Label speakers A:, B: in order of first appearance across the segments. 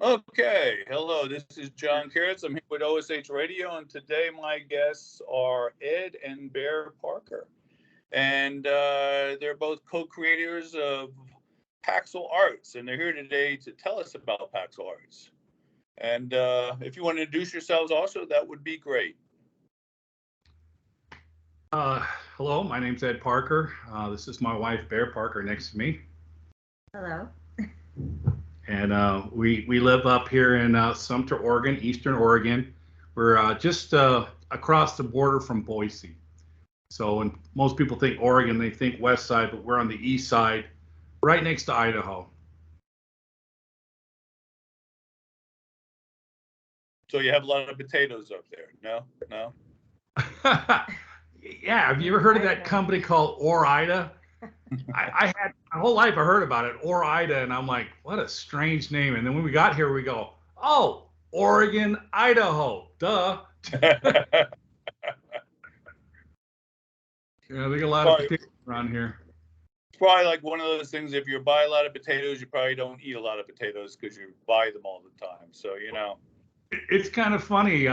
A: Okay, hello, this is John Carrots. I'm here with OSH Radio, and today my guests are Ed and Baer Parker. And they're both co-creators of Paxel Arts, and they're here today to tell us about Paxel Arts. And if you want to introduce yourselves also, that would be great.
B: Hello, my name's Ed Parker. This is my wife, Baer Parker, next to me.
C: Hello.
B: And we live up here in Sumter, Oregon, Eastern Oregon. We're just across the border from Boise. So when most people think Oregon, they think west side, but we're on the east side, right next to Idaho.
A: So you have a lot of potatoes up there? No?
B: Yeah, have you ever heard of that company called Ore-Ida? I had my whole life I heard about it, Ore-Ida, and I'm like, what a strange name. And then when we got here, we go, oh, Oregon, Idaho, duh. Yeah, they got a lot of potatoes around here.
A: It's probably like one of those things, if you buy a lot of potatoes, you probably don't eat a lot of potatoes because you buy them all the time. So,
B: It's kind of funny.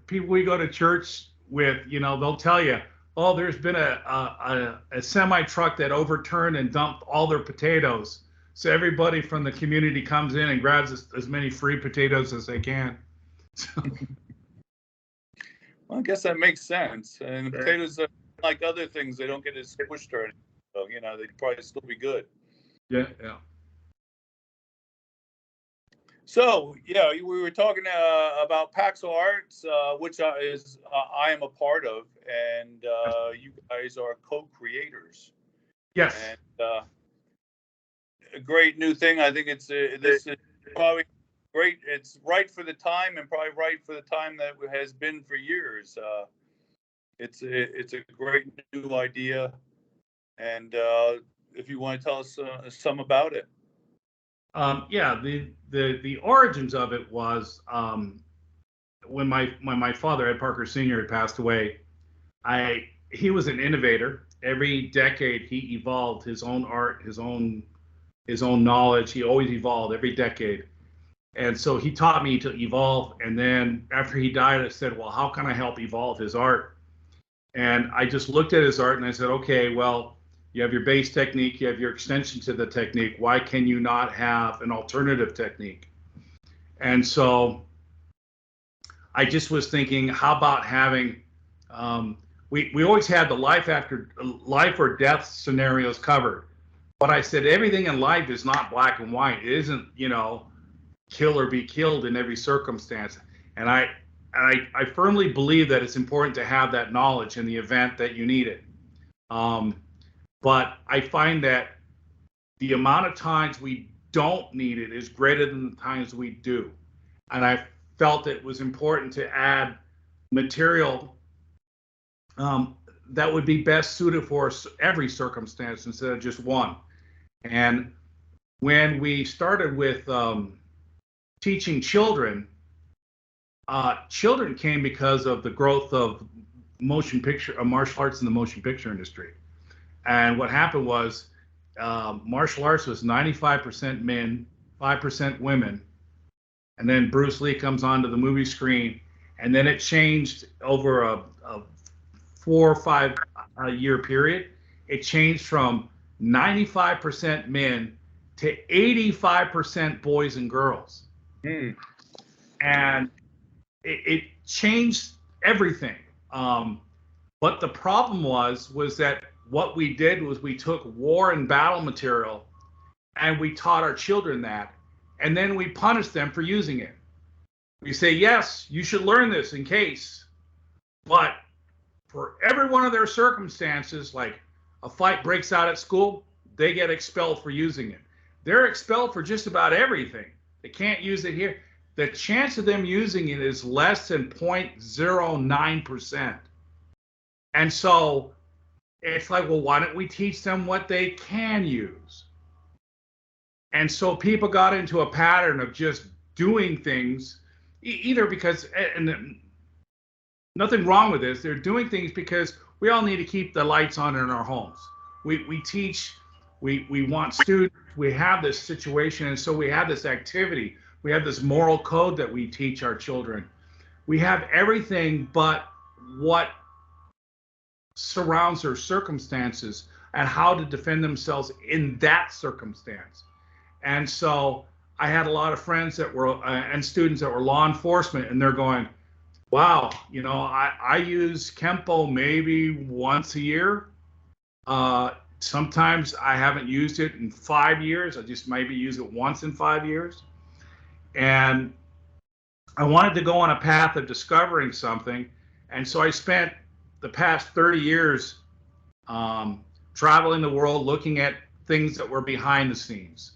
B: People we go to church with, they'll tell you, oh, there's been a semi truck that overturned and dumped all their potatoes. So everybody from the community comes in and grabs as many free potatoes as they can.
A: Well, I guess that makes sense. And the potatoes are like other things, they don't get as squished or anything. So, they'd probably still be good.
B: Yeah.
A: So, we were talking about Paxel Arts, which I am a part of, and you guys are co-creators.
B: Yes.
A: And a great new thing. I think this is probably great. It's right for the time, and probably right for the time that it has been for years. It's a great new idea, and if you want to tell us some about it.
B: The origins of it was when my father, Ed Parker Sr., had passed away. He was an innovator. Every decade he evolved his own art, his own knowledge. He always evolved every decade. And so he taught me to evolve. And then after he died, I said, well, how can I help evolve his art? And I just looked at his art and I said, okay, well, you have your base technique, you have your extension to the technique. Why can you not have an alternative technique? And so I just was thinking, how about having, we always had the life or death scenarios covered. But I said, everything in life is not black and white. It isn't, kill or be killed in every circumstance. And I firmly believe that it's important to have that knowledge in the event that you need it. But I find that the amount of times we don't need it is greater than the times we do. And I felt it was important to add material that would be best suited for every circumstance instead of just one. And when we started with teaching children, children came because of the growth of martial arts in the motion picture industry. And what happened was martial arts was 95% men, 5% women. And then Bruce Lee comes onto the movie screen. And then it changed over a 4 or 5 year period. It changed from 95% men to 85% boys and girls. And it changed everything. But the problem was that what we did was we took war and battle material and we taught our children that, and then we punished them for using it. We say, yes, you should learn this in case, but for every one of their circumstances, like a fight breaks out at school, they get expelled for using it. They're expelled for just about everything. They can't use it here. The chance of them using it is less than 0.09%. And so it's like, well, why don't we teach them what they can use? And so people got into a pattern of just doing things, either because, and nothing wrong with this, they're doing things because we all need to keep the lights on in our homes. We teach, we want students, we have this situation, and so we have this activity. We have this moral code that we teach our children. We have everything but what surrounds their circumstances and how to defend themselves in that circumstance. And so I had a lot of friends that were and students that were law enforcement, and they're going, wow, I use Kempo maybe once a year. Sometimes I haven't used it in 5 years. I just maybe use it once in 5 years. And I wanted to go on a path of discovering something. And so I spent the past 30 years traveling the world, looking at things that were behind the scenes,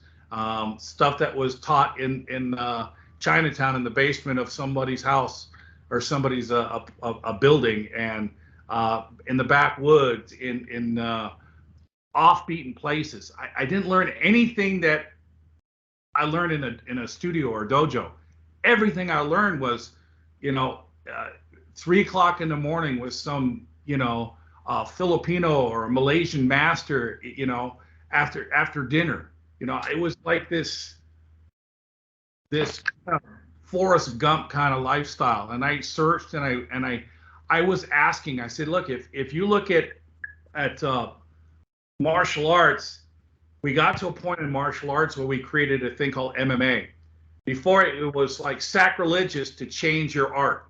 B: stuff that was taught in Chinatown in the basement of somebody's house or somebody's a building, and in the backwoods, in off-beaten places. I didn't learn anything that I learned in a studio or a dojo. Everything I learned was, 3 o'clock in the morning with some, Filipino or Malaysian master, after dinner. It was like this Forrest Gump kind of lifestyle. And I searched and I was asking. I said, look, if you look at martial arts, we got to a point in martial arts where we created a thing called MMA. Before it was like sacrilegious to change your art.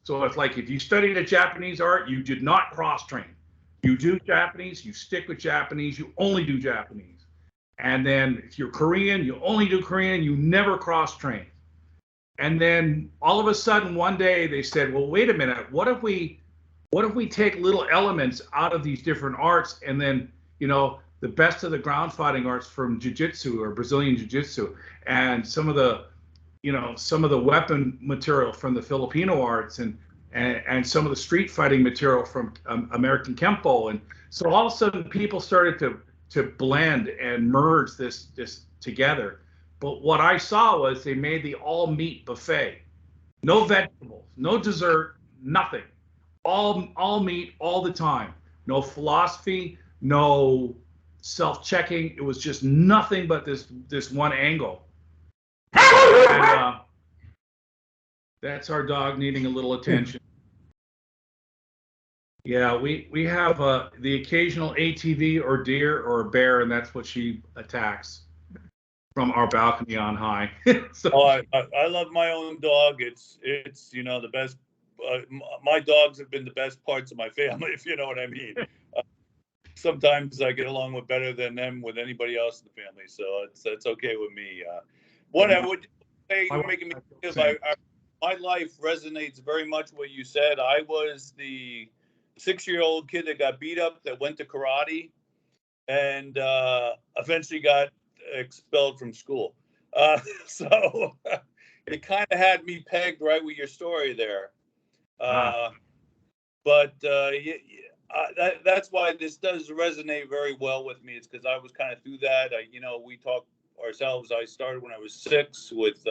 B: So it's like if you studied a Japanese art, you did not cross-train. You do Japanese, you stick with Japanese, you only do Japanese. And then if you're Korean, you only do Korean, you never cross-train. And then all of a sudden one day they said, well, wait a minute, what if we take little elements out of these different arts, and then, the best of the ground fighting arts from jiu-jitsu or Brazilian jiu-jitsu, and some of the weapon material from the Filipino arts, and some of the street fighting material from American Kempo. And so all of a sudden people started to blend and merge this together. But what I saw was they made the all meat buffet. No vegetables, no dessert, nothing. All meat all the time. No philosophy, no self-checking. It was just nothing but this one angle. And that's our dog needing a little attention. Yeah, we have the occasional ATV or deer or a bear, and that's what she attacks from our balcony on high. So,
A: I love my own dog. It's the best. My dogs have been the best parts of my family, if you know what I mean. Sometimes I get along with better than them with anybody else in the family, so it's okay with me. What I would say, you're making me think of, my life resonates very much what you said. I was the 6-year-old kid that got beat up, that went to karate, and eventually got expelled from school. So it kind of had me pegged right with your story there. But that's why this does resonate very well with me. It's because I was kind of through that. We talk ourselves. I started when I was 6 with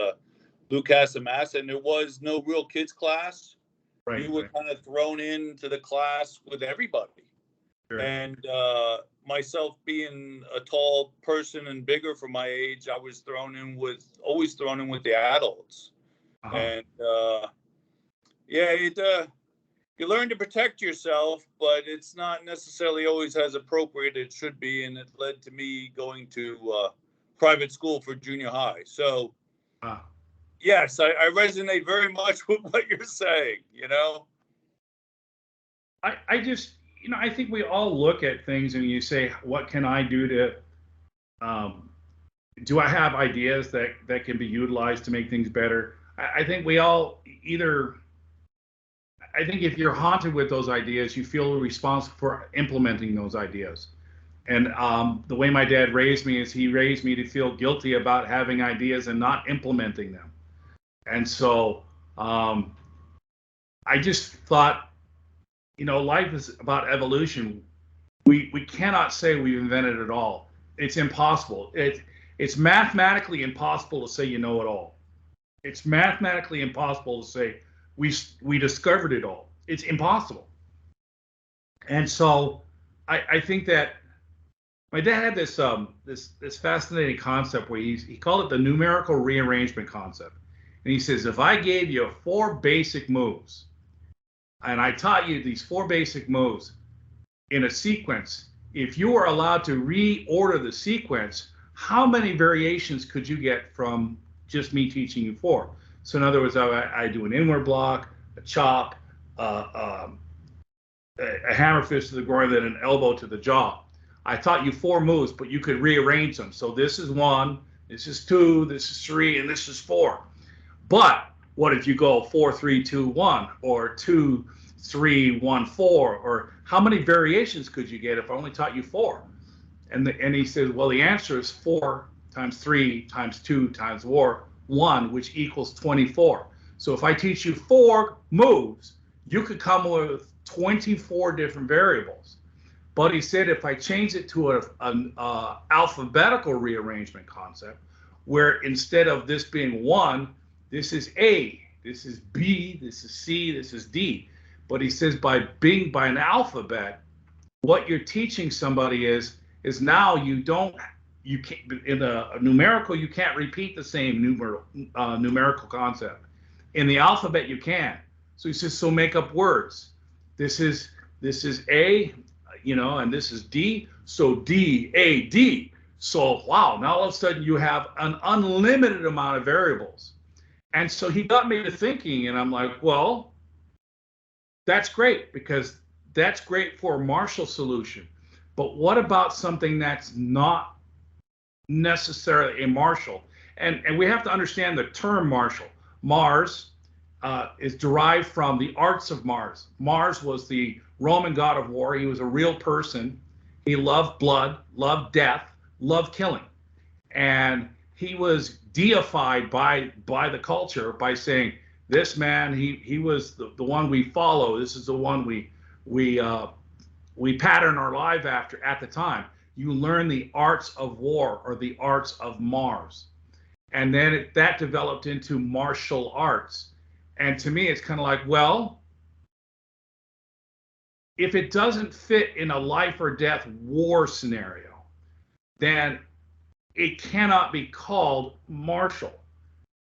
A: Lou Casamassa, and there was no real kids class.
B: Right,
A: you were kind of thrown into the class with everybody.
B: Sure.
A: And myself being a tall person and bigger for my age, I was always thrown in with the adults. Uh-huh. And you learn to protect yourself, but it's not necessarily always as appropriate it should be. And it led to me going to private school for junior high. So, yes, I resonate very much with what you're saying,
B: I just, I think we all look at things and you say, what can I do to, do I have ideas that can be utilized to make things better? I think we all I think if you're haunted with those ideas, you feel responsible for implementing those ideas. And the way my dad raised me is he raised me to feel guilty about having ideas and not implementing them. And so I just thought, life is about evolution. We cannot say we invented it all. It's impossible. It's mathematically impossible to say you know it all. It's mathematically impossible to say we discovered it all. It's impossible. And so I think that My dad had this fascinating concept where he called it the numerical rearrangement concept. And he says, if I gave you 4 basic moves, and I taught you these 4 basic moves in a sequence, if you were allowed to reorder the sequence, how many variations could you get from just me teaching you 4? So in other words, I do an inward block, a chop, a hammer fist to the groin, then an elbow to the jaw. I taught you 4 moves, but you could rearrange them. So this is 1, this is 2, this is 3, and this is 4. But what if you go 4, 3, 2, 1, or 2, 3, 1, 4, or how many variations could you get if I only taught you 4? And he said, well, the answer is 4 times 3 times 2 times 1, which equals 24. So if I teach you 4 moves, you could come with 24 different variables. But he said if I change it to an alphabetical rearrangement concept, where instead of this being 1, this is A, this is B, this is C, this is D. But he says by an alphabet, what you're teaching somebody is now you can't, in a numerical, you can't repeat the same numerical concept. In the alphabet, you can. So he says, so make up words. This is A, and this is D. So D, A, D. So wow, now all of a sudden you have an unlimited amount of variables. And so he got me to thinking, and I'm like, well, that's great, because that's great for a martial solution. But what about something that's not necessarily a martial? And we have to understand the term martial. Mars is derived from the arts of Mars. Mars was the Roman god of war. He was a real person. He loved blood, loved death, loved killing. And he was deified by the culture by saying, this man, he was the one we follow. This is the one we pattern our life after at the time. You learn the arts of war, or the arts of Mars. And then that developed into martial arts. And to me, it's kind of like, well, if it doesn't fit in a life or death war scenario, then it cannot be called martial.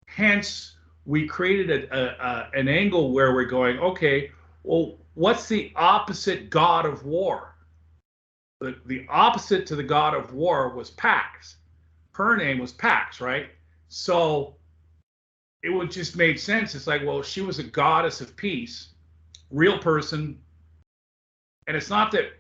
B: Hence, we created an angle where we're going, okay, well, what's the opposite god of war? The opposite to the god of war was Pax. Her name was Pax, right? So it would just made sense. It's like, well, she was a goddess of peace, real person. And it's not that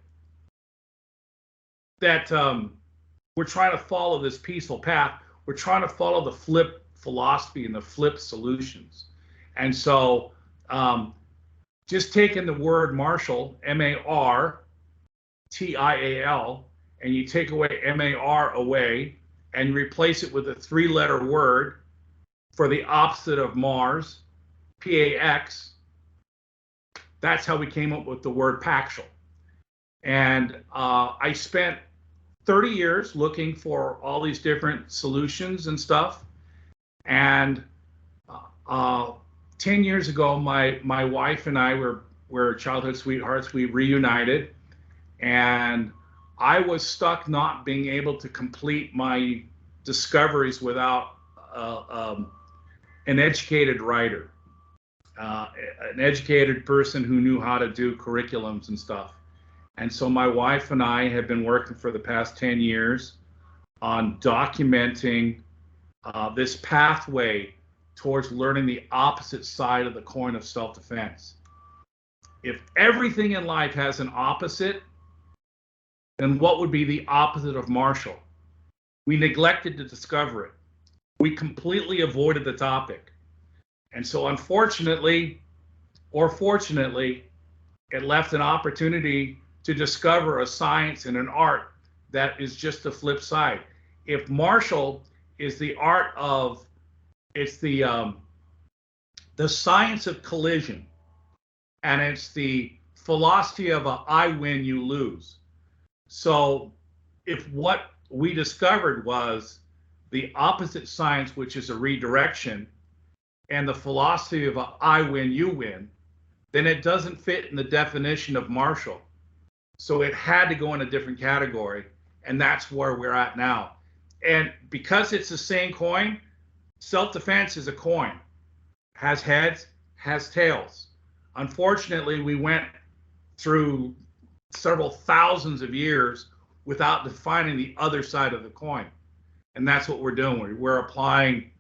B: we're trying to follow this peaceful path. We're trying to follow the flip philosophy and the flip solutions. And so just taking the word martial, M-A-R-T-I-A-L, and you take away M-A-R away and replace it with a 3-letter word for the opposite of Mars, P-A-X, that's how we came up with the word Paxel. And I spent 30 years looking for all these different solutions and stuff. And 10 years ago, my wife and I were childhood sweethearts. We reunited, and I was stuck not being able to complete my discoveries without an educated writer, an educated person who knew how to do curriculums and stuff. And so my wife and I have been working for the past 10 years on documenting this pathway towards learning the opposite side of the coin of self-defense. If everything in life has an opposite, then what would be the opposite of martial? We neglected to discover it. We completely avoided the topic. And so unfortunately, or fortunately, it left an opportunity to discover a science and an art that is just the flip side. If martial is the art of, it's the science of collision, and it's the philosophy of a I win, you lose. So if what we discovered was the opposite science, which is a redirection, and the philosophy of a I win, you win, then it doesn't fit in the definition of martial. So it had to go in a different category. And that's where we're at now. And because it's the same coin, self-defense is a coin, has heads, has tails. Unfortunately, we went through several thousands of years without defining the other side of the coin. And that's what we're doing. We're applying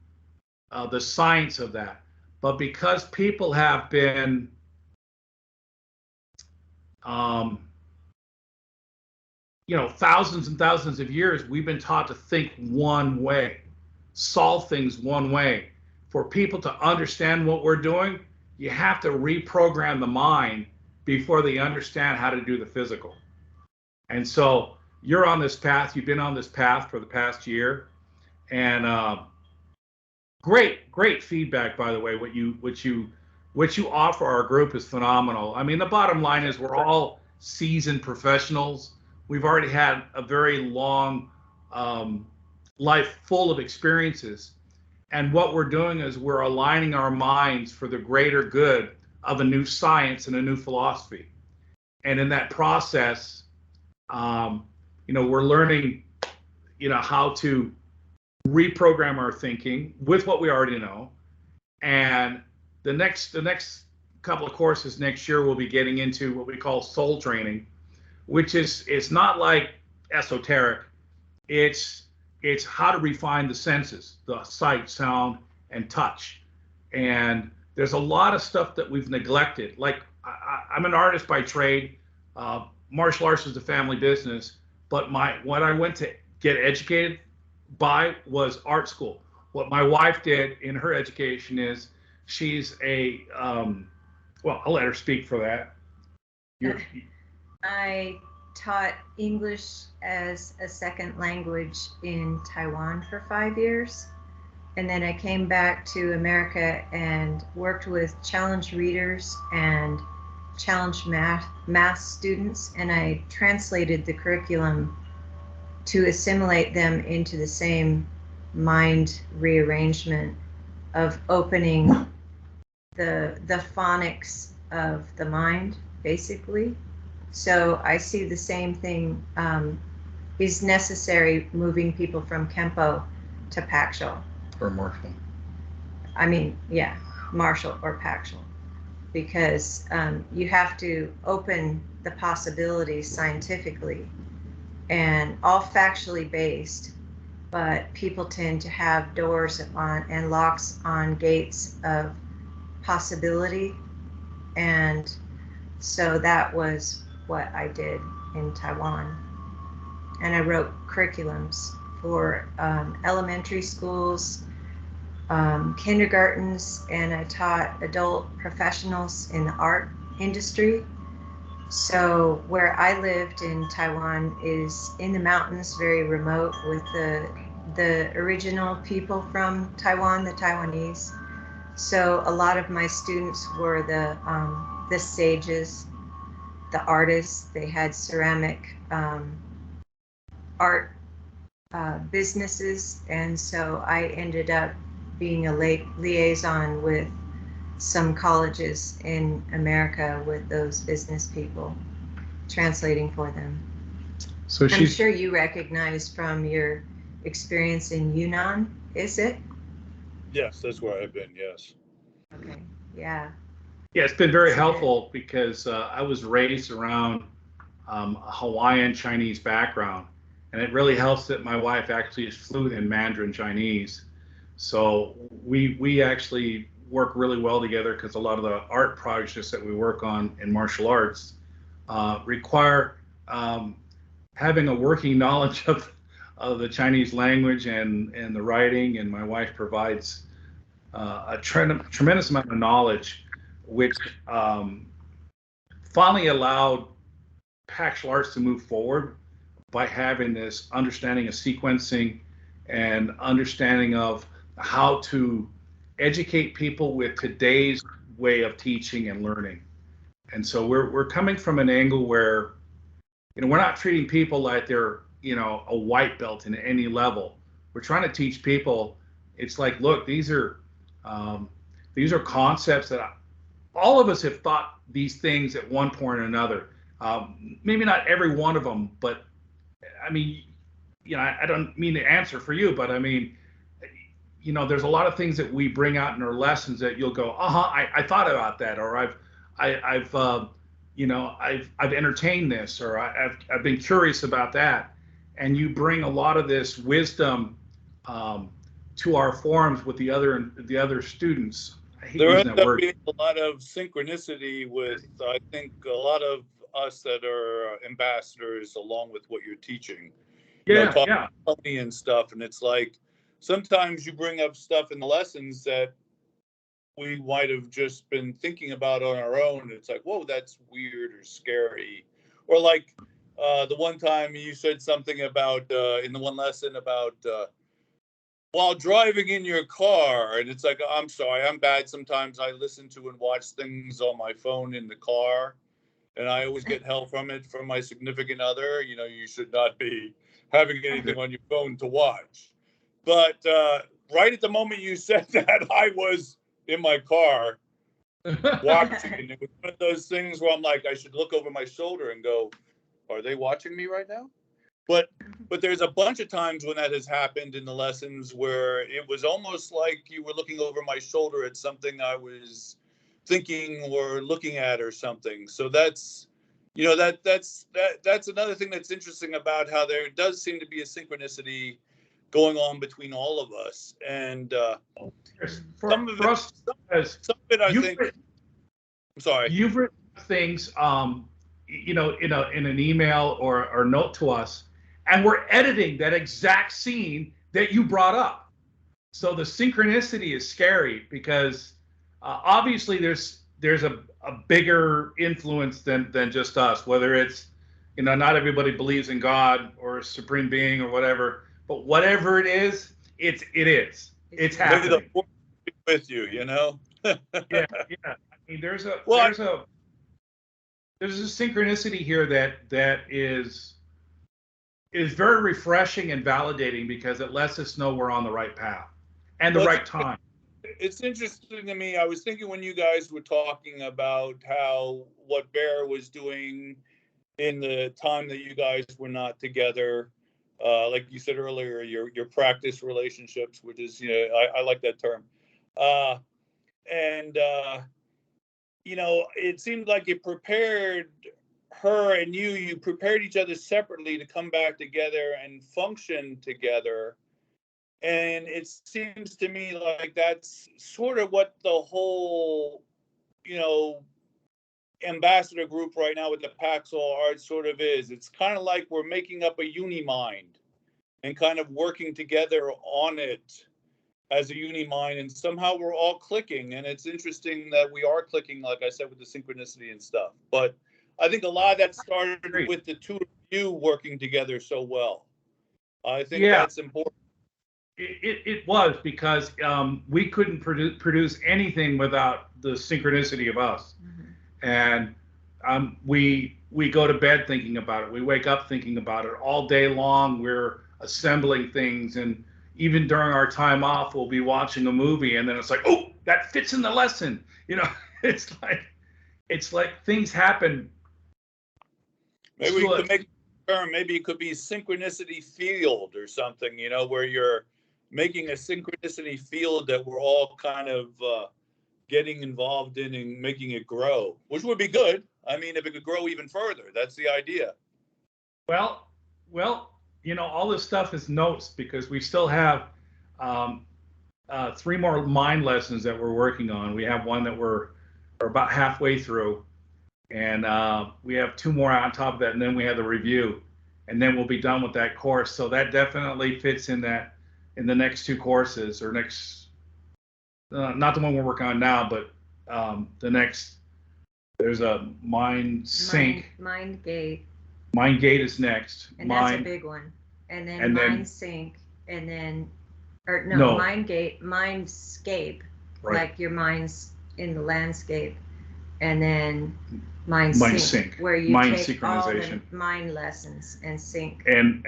B: the science of that. But because people have been thousands and thousands of years, we've been taught to think one way, solve things one way. For people to understand what we're doing, you have to reprogram the mind before they understand how to do the physical. And so you're on this path. You've been on this path for the past year, and great feedback, by the way. What you offer our group is phenomenal. I mean, the bottom line is we're all seasoned professionals. We've already had a very long life full of experiences. And what we're doing is we're aligning our minds for the greater good of a new science and a new philosophy. And in that process, we're learning, how to reprogram our thinking with what we already know. And the next couple of courses next year, we'll be getting into what we call soul training, which is, it's not like esoteric. It's how to refine the senses, the sight, sound, and touch. And there's a lot of stuff that we've neglected. Like I'm an artist by trade. Martial arts is the family business, but what I went to get educated by was art school. What my wife did in her education is she's a, well, I'll let her speak for that.
C: I taught English as a second language in Taiwan for 5 years. And then I came back to America and worked with challenge readers and challenge math students. And I translated the curriculum to assimilate them into the same mind rearrangement of opening the phonics of the mind, basically. So I see the same thing is necessary, moving people from Kempo to Paxel.
B: Or martial.
C: I mean, yeah, martial or Paxel. Because you have to open the possibilities scientifically and all factually based, but people tend to have doors on and locks on gates of possibility. And so that was what I did in Taiwan. And I wrote curriculums for elementary schools, kindergartens, and I taught adult professionals in the art industry. So where I lived in Taiwan is in the mountains, very remote, with the original people from Taiwan, the Taiwanese. So a lot of my students were the sages, the artists. They had ceramic art businesses, and so I ended up being a liaison with some colleges in America with those business people, translating for them. So I'm sure you recognize from your experience in Yunnan, is it?
A: Yes, that's where I've been, yes.
C: Okay, yeah.
B: Yeah, it's been very helpful because I was raised around a Hawaiian Chinese background, and it really helps that my wife actually is fluent in Mandarin Chinese. So we actually work really well together because a lot of the art projects that we work on in martial arts require having a working knowledge of the Chinese language and the writing, and my wife provides a tremendous amount of knowledge, which finally allowed Paxtial Arts to move forward by having this understanding of sequencing and understanding of how to educate people with today's way of teaching and learning. And so we're coming from an angle where, we're not treating people like they're, a white belt in any level. We're trying to teach people, it's like, look, these are concepts that all of us have thought these things at one point or another. Maybe not every one of them, but I mean, I don't mean to answer for you, but I mean, there's a lot of things that we bring out in our lessons that you'll go, I thought about that, or I've entertained this, or I've been curious about that, and you bring a lot of this wisdom to our forums with the other students. I hate
A: There
B: using
A: ends
B: that
A: up
B: word.
A: being a lot of synchronicity with, I think, a lot of us that are ambassadors, along with what you're teaching.
B: Yeah,
A: Talking
B: yeah.
A: to Tony and stuff, and it's like sometimes you bring up stuff in the lessons that we might have just been thinking about on our own. It's like, whoa, that's weird or scary. Or like the one time you said something about in the one lesson about while driving in your car, and it's like, I'm sorry, I'm bad. Sometimes I listen to and watch things on my phone in the car, and I always get hell from it from my significant other. You should not be having anything on your phone to watch. But right at the moment you said that, I was in my car watching, and it was one of those things where I'm like, I should look over my shoulder and go, are they watching me right now? But there's a bunch of times when that has happened in the lessons where it was almost like you were looking over my shoulder at something I was thinking or looking at or something. So that's that's another thing that's interesting about how there does seem to be a synchronicity going on between all of us. And some of
B: for us,
A: I
B: you've
A: think.
B: written,
A: I'm sorry.
B: you've written things, in an email or note to us, and we're editing that exact scene that you brought up. So the synchronicity is scary because obviously there's a bigger influence than just us. Whether it's not everybody believes in God or a supreme being or whatever, but whatever it is, it's
A: Maybe
B: happening.
A: the force be with you.
B: Yeah. I mean, there's a
A: Well,
B: there's a synchronicity here that is very refreshing and validating because it lets us know we're on the right path and the right time.
A: It's interesting to me. I was thinking when you guys were talking about what Baer was doing in the time that you guys were not together, like you said earlier, your practice relationships, which is I like that term, and it seemed like it prepared her and you prepared each other separately to come back together and function together. And it seems to me like that's sort of what the whole, ambassador group right now with the Paxel art sort of is. It's kind of like we're making up a uni mind and kind of working together on it as a uni mind, and somehow we're all clicking. And it's interesting that we are clicking, like I said, with the synchronicity and stuff. But I think a lot of that started with the two of you working together so well. I think that's important.
B: It was because we couldn't produce anything without the synchronicity of us. Mm-hmm. And we go to bed thinking about it. We wake up thinking about it all day long. We're assembling things, and even during our time off, we'll be watching a movie, and then it's like, oh, that fits in the lesson. It's like things happen.
A: Maybe we could make a term. Maybe it could be synchronicity field or something. Where you're making a synchronicity field that we're all kind of getting involved in and making it grow, which would be good. I mean, if it could grow even further, that's the idea.
B: Well, all this stuff is notes because we still have 3 more mind lessons that we're working on. We have one that we're about halfway through, and we have 2 more on top of that, and then we have the review, and then we'll be done with that course. So that definitely fits in the next 2 courses, or next, not the one we're working on now, but the next. There's a Mind Sync.
C: Mind Gate.
B: Mind Gate is next.
C: And that's a big one. And then Mind Sync, and then, Mind Gate, Mindscape, right. Like your mind's in the landscape, and then Mind Sync, where you take all the mind lessons and sync.
B: And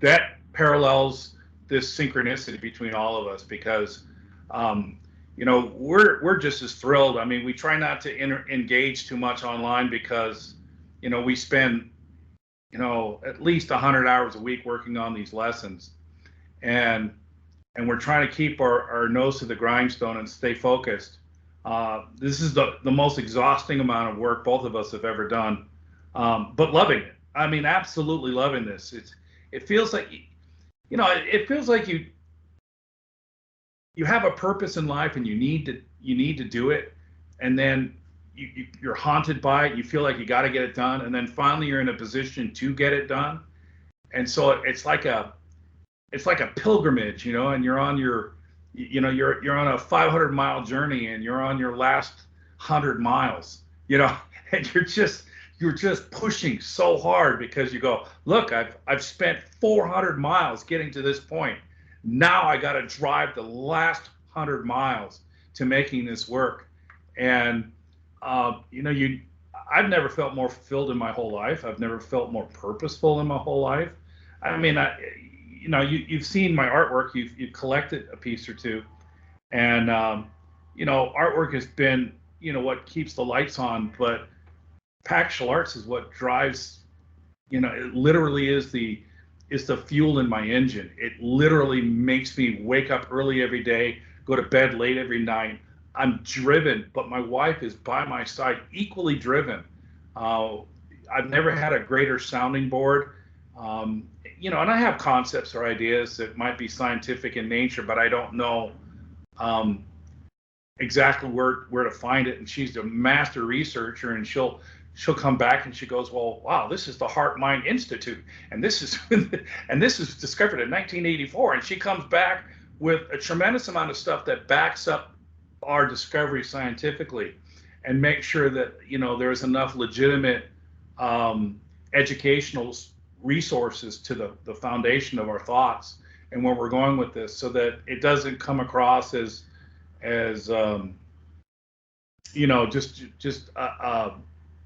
B: that parallels this synchronicity between all of us because, we're just as thrilled. I mean, we try not to engage too much online because, we spend at least 100 hours a week working on these lessons, and we're trying to keep our nose to the grindstone and stay focused. This is the most exhausting amount of work both of us have ever done, but loving it. I mean, absolutely loving this. It feels like, it feels like you have a purpose in life and you need to do it, and then you're haunted by it. You feel like you got to get it done, and then finally you're in a position to get it done, and so it's like a pilgrimage, and you're on you're on a 500-mile journey, and you're on your last 100 miles, and you're just pushing so hard because you go, look, I've spent 400 miles getting to this point. Now I got to drive the last 100 miles to making this work. And I've never felt more fulfilled in my whole life. I've never felt more purposeful in my whole life. I mean, you've seen my artwork. You've collected a piece or two, and artwork has been what keeps the lights on. But Paxtial Arts is what drives. It literally is the fuel in my engine. It literally makes me wake up early every day, go to bed late every night. I'm driven, but my wife is by my side, equally driven. I've never had a greater sounding board. And I have concepts or ideas that might be scientific in nature, but I don't know exactly where to find it. And she's a master researcher, and she'll come back and she goes, well, wow, this is the Heart Mind Institute, and this is discovered in 1984. And she comes back with a tremendous amount of stuff that backs up our discovery scientifically, and make sure that there's enough legitimate educational resources to the foundation of our thoughts and where we're going with this, so that it doesn't come across as just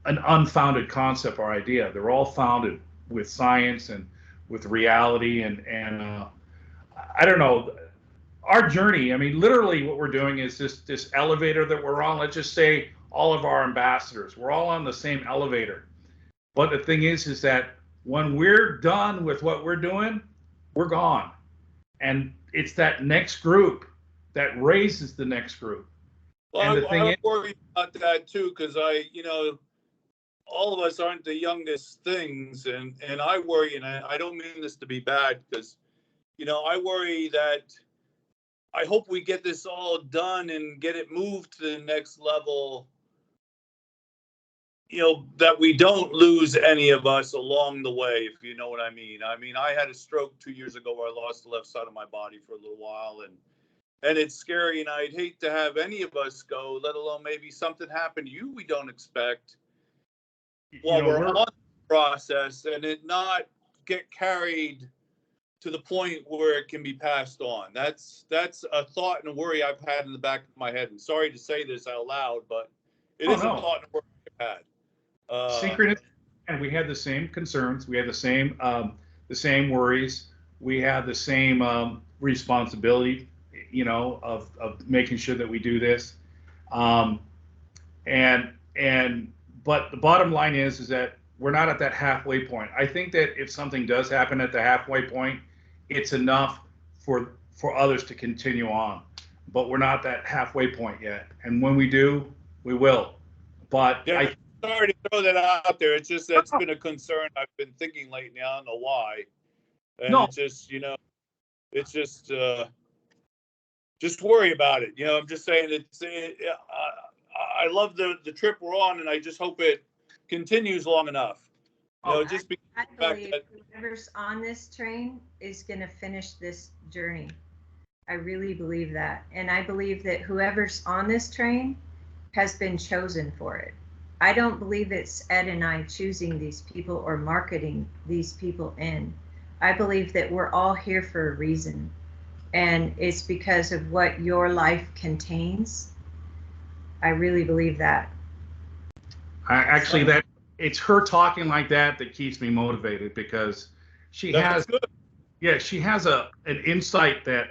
B: an unfounded concept or idea. They're all founded with science and with reality, and I don't know. Our journey, I mean, literally what we're doing is this elevator that we're on. Let's just say all of our ambassadors, we're all on the same elevator. But the thing is that when we're done with what we're doing, we're gone. And it's that next group that raises the next group.
A: Well, I worry about that too, because all of us aren't the youngest things, and I worry, and I don't mean this to be bad, because I worry that I hope we get this all done and get it moved to the next level, that we don't lose any of us along the way, if you know what I mean. I mean, I had a stroke 2 years ago where I lost the left side of my body for a little while, and it's scary, and I'd hate to have any of us go, let alone maybe something happen to you we don't expect while we're on the process, and it not get carried to the point where it can be passed on. That's a thought and a worry I've had in the back of my head. And sorry to say this out loud, but it is a thought and a worry I've had.
B: Synchronicity, and we had the same concerns. We had the same worries. We had the same responsibility, of making sure that we do this. But the bottom line is that we're not at that halfway point. I think that if something does happen at the halfway point, it's enough for others to continue on. But we're not that halfway point yet. And when we do, we will. But
A: yeah, sorry to throw that out there. It's just that's been a concern I've been thinking lately. I don't know why. And it's just, just worry about it. I'm just saying I love the trip we're on, and I just hope it continues long enough.
C: I believe whoever's on this train is going to finish this journey. I really believe that. And I believe that whoever's on this train has been chosen for it. I don't believe it's Ed and I choosing these people or marketing these people in. I believe that we're all here for a reason. And it's because of what your life contains. I really believe that.
B: It's her talking like that keeps me motivated, because she has an insight that,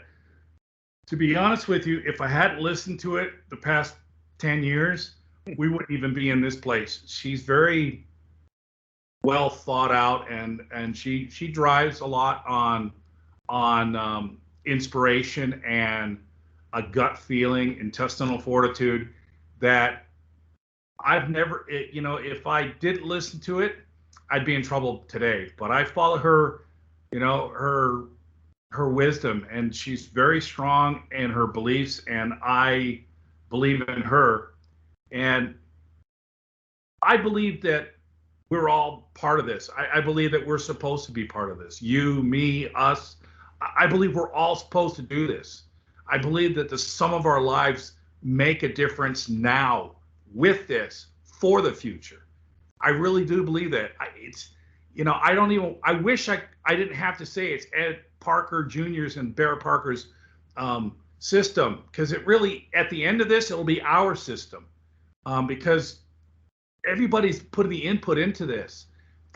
B: to be honest with you, if I hadn't listened to it the past 10 years, we wouldn't even be in this place. She's very well thought out, and she drives a lot on inspiration and a gut feeling, intestinal fortitude that I've never, if I didn't listen to it, I'd be in trouble today. But I follow her, her wisdom, and she's very strong in her beliefs, and I believe in her. And I believe that we're all part of this. I believe that we're supposed to be part of this. You, me, us. I believe we're all supposed to do this. I believe that the sum of our lives make a difference now with this for the future. I really do believe that. I wish I didn't have to say it's Ed Parker Jr.'s and Baer Parker's system, because it really, at the end of this, it'll be our system, because everybody's putting the input into this.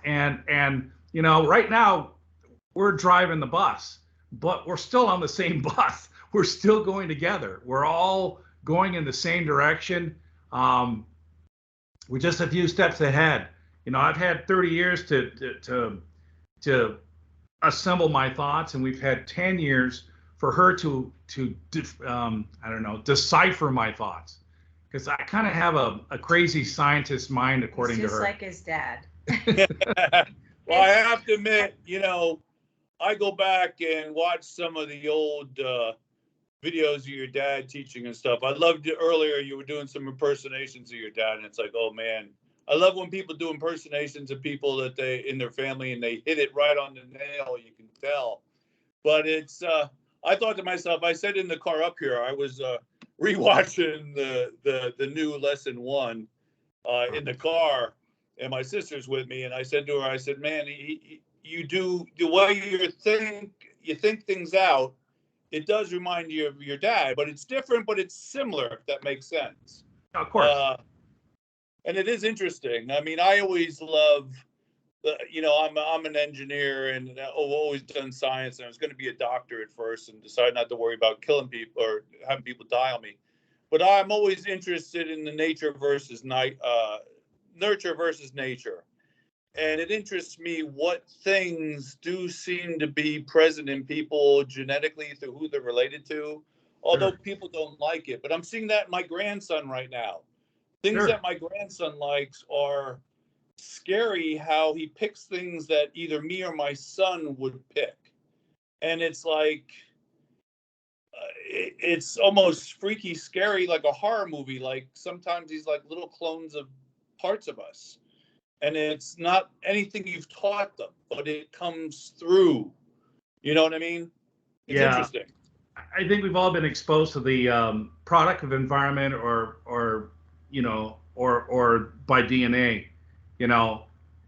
B: And right now we're driving the bus, but we're still on the same bus. We're still going together. We're all going in the same direction. We're just a few steps ahead. I've had 30 years to assemble my thoughts, and we've had 10 years for her to decipher my thoughts. Because I kind of have a crazy scientist mind, according to her.
C: Just like his dad.
A: Well, I have to admit, I go back and watch some of the old videos of your dad teaching and stuff. I loved it earlier. You were doing some impersonations of your dad, and it's like, oh man, I love when people do impersonations of people that they in their family and they hit it right on the nail. You can tell. But it's, I thought to myself, I said in the car up here, I was rewatching the new lesson 1 in the car, and my sister's with me, and I said to her, I said, man, you do the way you think things out. It does remind you of your dad, but it's different, but it's similar, if that makes sense.
B: Of course.
A: And it is interesting. I mean, I always love, I'm an engineer, and I've always done science, and I was going to be a doctor at first and decided not to worry about killing people or having people die on me. But I'm always interested in the nurture versus nature. And it interests me what things do seem to be present in people genetically through who they're related to, although people don't like it. But I'm seeing that in my grandson right now. Things that my grandson likes are scary, how he picks things that either me or my son would pick. And it's like, it's almost freaky scary, like a horror movie. Like sometimes he's like little clones of parts of us. And it's not anything you've taught them, but it comes through. You know what I mean? It's interesting.
B: I think we've all been exposed to the product of environment or by DNA,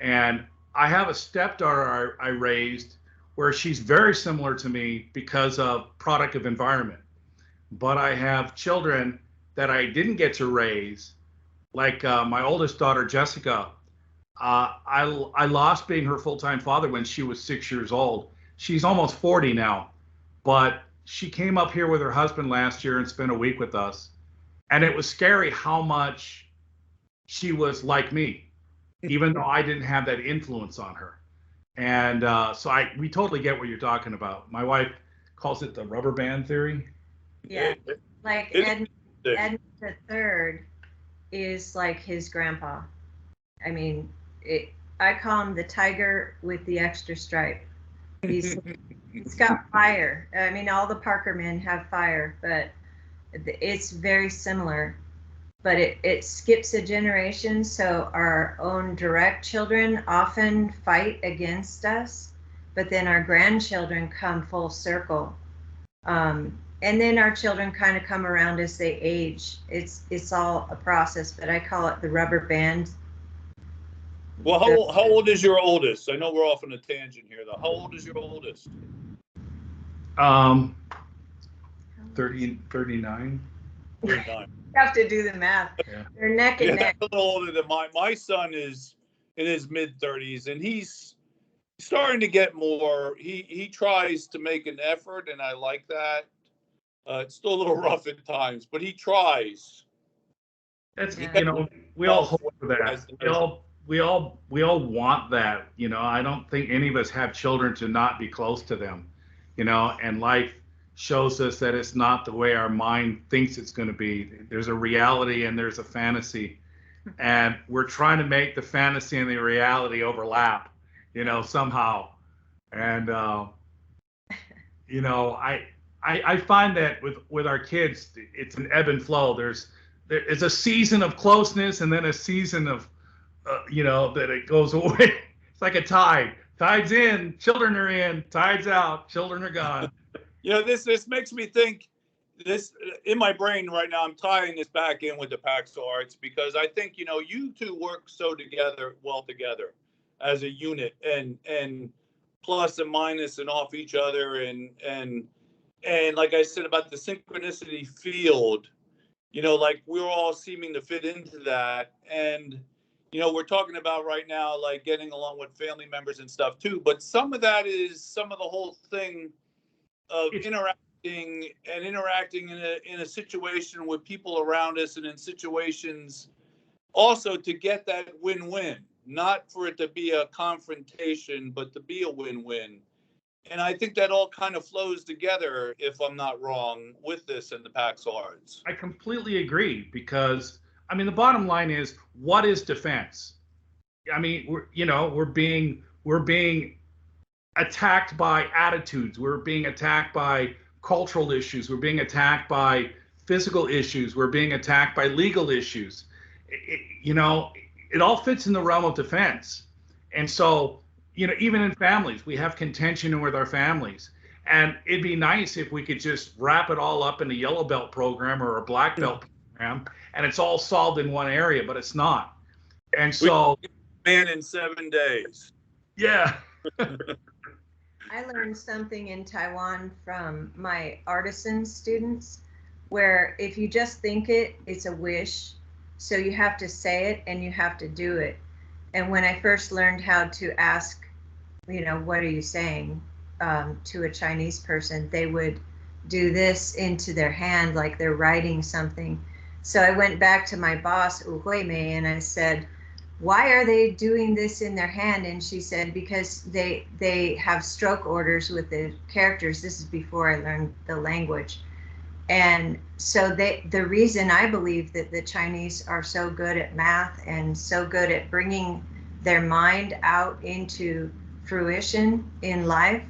B: and I have a stepdaughter I raised where she's very similar to me because of product of environment. But I have children that I didn't get to raise, like my oldest daughter, Jessica. I lost being her full-time father when she was 6 years old. She's almost 40 now, but she came up here with her husband last year and spent a week with us. And it was scary how much she was like me, even though I didn't have that influence on her. And so we totally get what you're talking about. My wife calls it the rubber band theory.
C: Yeah, like Edmund III is like his grandpa. I mean, I call him the tiger with the extra stripe. He's got fire. I mean, all the Parker men have fire, but it's very similar. But it skips a generation, so our own direct children often fight against us, but then our grandchildren come full circle. And then our children kind of come around as they age. It's all a process, but I call it the rubber band.
A: Well, how old is your oldest? I know we're off on a tangent here, though. How old is your oldest?
B: 39. 39.
C: You have to do the math. Yeah. They're neck and neck.
A: A little older than mine. My son is in his mid-30s, and he's starting to get more. He tries to make an effort, and I like that. It's still a little rough at times, but he tries.
B: That's we all hope for that. we all want that. You know, I don't think any of us have children to not be close to them. You know, and life shows us that it's not the way our mind thinks it's going to be. There's a reality and there's a fantasy, and we're trying to make the fantasy and the reality overlap, you know, somehow. And you know, I find that with our kids, it's an ebb and flow. There's a season of closeness and then a season of you know, that it goes away. It's like a tide. Tide's in, children are in. Tide's out, children are gone.
A: You know, this makes me think. This in my brain right now. I'm tying this back in with the Paxel arts because I think, you know, you two work so well together as a unit, and plus and minus and off each other, and like I said about the synchronicity field, you know, like we're all seeming to fit into that. And you know, we're talking about right now, like getting along with family members and stuff too. But some of that is some of the whole thing of interacting in a situation with people around us, and in situations also to get that win-win, not for it to be a confrontation, but to be a win-win. And I think that all kind of flows together, if I'm not wrong, with this in the Paxel arts.
B: I completely agree because, I mean, the bottom line is, what is defense? I mean, we're being attacked by attitudes. We're being attacked by cultural issues. We're being attacked by physical issues. We're being attacked by legal issues. You know, it all fits in the realm of defense. And so, you know, even in families, we have contention with our families. And it'd be nice if we could just wrap it all up in a yellow belt program or a black belt program, and it's all solved in one area, but it's not. And so,
A: man, in 7 days.
B: Yeah.
C: I learned something in Taiwan from my artisan students, where if you just think it, it's a wish. So you have to say it and you have to do it. And when I first learned how to ask, you know, what are you saying, to a Chinese person, they would do this into their hand like they're writing something. So I went back to my boss, Wu Huimei, and I said, why are they doing this in their hand? And she said, because they have stroke orders with the characters. This is before I learned the language. And so the reason I believe that the Chinese are so good at math and so good at bringing their mind out into fruition in life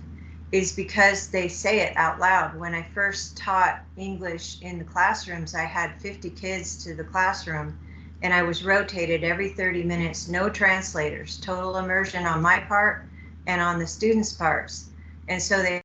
C: is because they say it out loud. When I first taught English in the classrooms, I had 50 kids to the classroom, and I was rotated every 30 minutes, no translators, total immersion on my part and on the students' parts. And so they